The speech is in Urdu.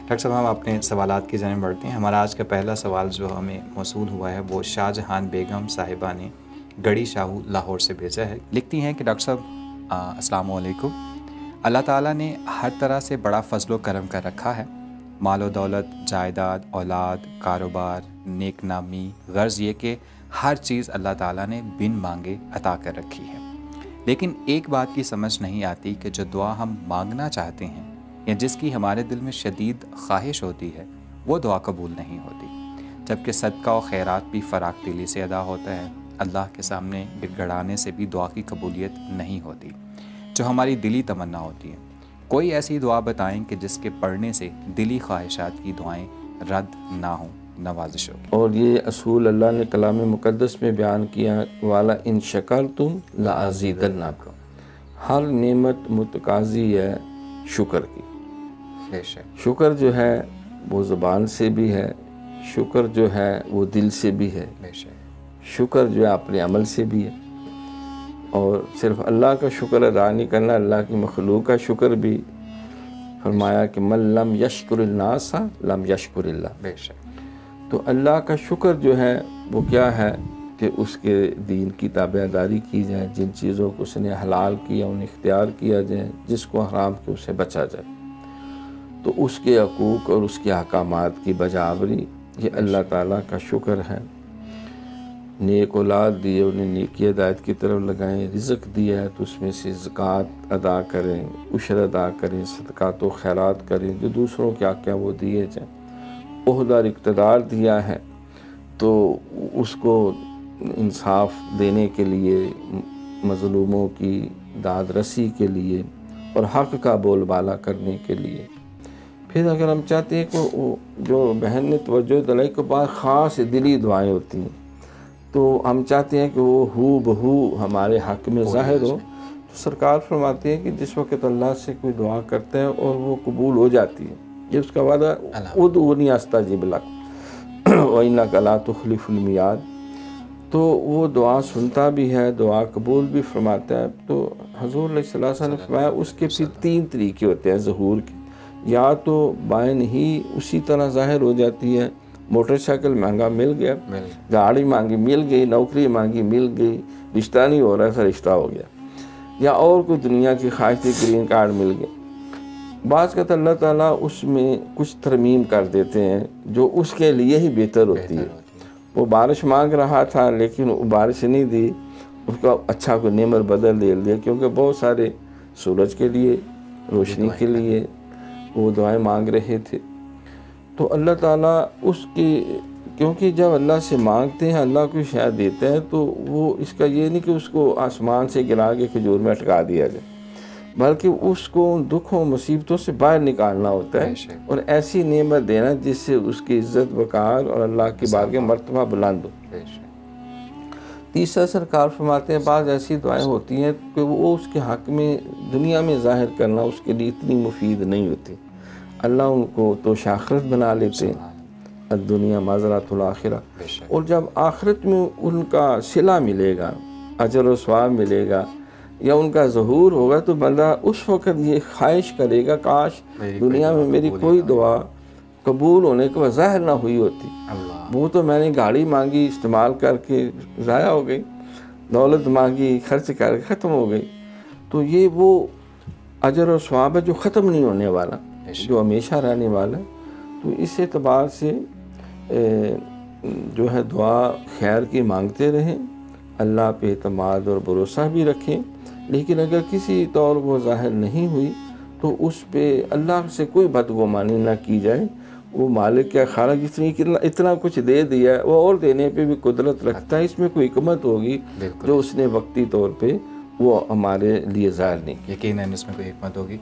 ڈاکٹر صاحب ہم اپنے سوالات کی جانب بڑھتے ہیں. ہمارا آج کا پہلا سوال جو ہمیں موصول ہوا ہے وہ شاہ جہان بیگم صاحبہ نے گڑھی شاہو لاہور سے بھیجا ہے. لکھتی ہیں کہ ڈاکٹر صاحب السلام علیکم. اللہ تعالیٰ نے ہر طرح سے بڑا فضل و کرم کر رکھا ہے. مال و دولت، جائیداد، اولاد، کاروبار، نیک نامی، غرض یہ کہ ہر چیز اللہ تعالیٰ نے بن مانگے عطا کر رکھی ہے. لیکن ایک بات کی سمجھ نہیں آتی کہ جو دعا ہم مانگنا چاہتے ہیں یا جس کی ہمارے دل میں شدید خواہش ہوتی ہے وہ دعا قبول نہیں ہوتی، جبکہ صدقہ و خیرات بھی فراخ دلی سے ادا ہوتا ہے. اللہ کے سامنے گڑ گڑانے سے بھی دعا کی قبولیت نہیں ہوتی جو ہماری دلی تمنا ہوتی ہے. کوئی ایسی دعا بتائیں کہ جس کے پڑھنے سے دلی خواہشات کی دعائیں رد نہ ہوں. نوازش ہوگی. اور یہ اصول اللہ نے کلام مقدس میں بیان کیا، والا ان شکرتم لازیدنکم. ہر نعمت متقاضی ہے شکر کی. بے شک. شکر جو ہے وہ زبان سے بھی ہے، شکر جو ہے وہ دل سے بھی ہے، بے شک. شکر جو ہے اپنے عمل سے بھی ہے. اور صرف اللہ کا شکر ادا نہیں کرنا، اللہ کی مخلوق کا شکر بھی. فرمایا کہ من لم یشکر الناس لم یشکر اللہ. بے شک. تو اللہ کا شکر جو ہے وہ کیا ہے کہ اس کے دین کی تابع داری کی جائے، جن چیزوں کو اس نے حلال کیا انہیں اختیار کیا جائے، جس کو حرام کے اسے بچا جائے. تو اس کے حقوق اور اس کے احکامات کی بجاوری یہ اللہ تعالیٰ کا شکر ہے. نیک اولاد دیے انہیں نیکی ہدایت کی طرف لگائیں، رزق دیا ہے تو اس میں سے زکوٰۃ ادا کریں، عشر ادا کریں، صدقات و خیرات کریں جو دوسروں کے حق ہیں وہ دیے جائیں. عہدہ اور اقتدار دیا ہے تو اس کو انصاف دینے کے لیے، مظلوموں کی داد رسی کے لیے اور حق کا بول بالا کرنے کے لیے. پھر اگر ہم چاہتے ہیں کہ جو بہن نے توجہ دلائی کے بعد خاص دلی دعائیں ہوتی ہیں تو ہم چاہتے ہیں کہ وہ ہو بہو ہمارے حق میں ظاہر ہو، تو سرکار فرماتے ہیں کہ جس وقت اللہ سے کوئی دعا کرتا ہے اور وہ قبول ہو جاتی ہے، یہ اس کا وعدہ ادعونی استجب لک وانک لا تخلف الميعاد، تو وہ دعا سنتا بھی ہے، دعا قبول بھی فرماتا ہے. تو حضور علیہ الصلوۃ والسلام نے فرمایا اس کے پھر 3 طریقے ہوتے ہیں ظہور کے. یا تو بائن ہی اسی طرح ظاہر ہو جاتی ہے، موٹر سائیکل مانگا مل گیا، گاڑی مانگی مل گئی، نوکری مانگی مل گئی، رشتہ نہیں ہو رہا تھا رشتہ ہو گیا، یا اور کوئی دنیا کی خواہش تھی گرین کارڈ مل گیا. بعض کا تو اللہ تعالیٰ اس میں کچھ ترمیم کر دیتے ہیں جو اس کے لیے ہی بہتر ہوتی ہے. وہ بارش مانگ رہا تھا لیکن وہ بارش نہیں دی، اس کا اچھا کوئی نعمت بدل دے دیا، کیونکہ بہت سارے سورج کے لیے، روشنی کے لیے وہ دعائیں مانگ رہے تھے. تو اللہ تعالیٰ اس کی، کیونکہ جب اللہ سے مانگتے ہیں اللہ کو شاید دیتا ہے تو وہ اس کا یہ نہیں کہ اس کو آسمان سے گرا کے کھجور میں اٹکا دیا جائے، بلکہ اس کو دکھوں مصیبتوں سے باہر نکالنا ہوتا ہے اور ایسی نعمت دینا جس سے اس کی عزت وقار اور اللہ کی بارگاہ مرتبہ بلند ہو. تیسرا سرکار فرماتے ہیں بعض ایسی دعائیں ہوتی ہیں کہ وہ اس کے حق میں دنیا میں ظاہر کرنا اس کے لیے اتنی مفید نہیں ہوتی. اللہ ان کو توش آخرت بنا لیتے ہیں، الدنیا مزرعۃ الآخرہ. اور جب آخرت میں ان کا صلہ ملے گا، اجر و ثواب ملے گا یا ان کا ظہور ہوگا تو بندہ اس وقت یہ خواہش کرے گا کاش دنیا میں میری کوئی دعا قبول ہونے کے بعد ظاہر نہ ہوئی ہوتی. وہ تو میں نے گاڑی مانگی استعمال کر کے ضائع ہو گئی، دولت مانگی خرچ کر کے ختم ہو گئی. تو یہ وہ اجر و ثواب ہے جو ختم نہیں ہونے والا، جو ہمیشہ رہنے والا. تو اس اعتبار سے جو ہے دعا خیر کی مانگتے رہیں، اللہ پہ اعتماد اور بھروسہ بھی رکھیں. لیکن اگر کسی طور وہ ظاہر نہیں ہوئی تو اس پہ اللہ سے کوئی بدگمانی نہ کی جائے. وہ مالک کا خالق جس نے اتنا کچھ دے دیا ہے وہ اور دینے پہ بھی قدرت رکھتا ہے، اس میں کوئی حکمت ہوگی جو اس نے وقتی طور پہ وہ ہمارے لیے ظاہر نہیں. یقیناً اس میں کوئی حکمت ہوگی.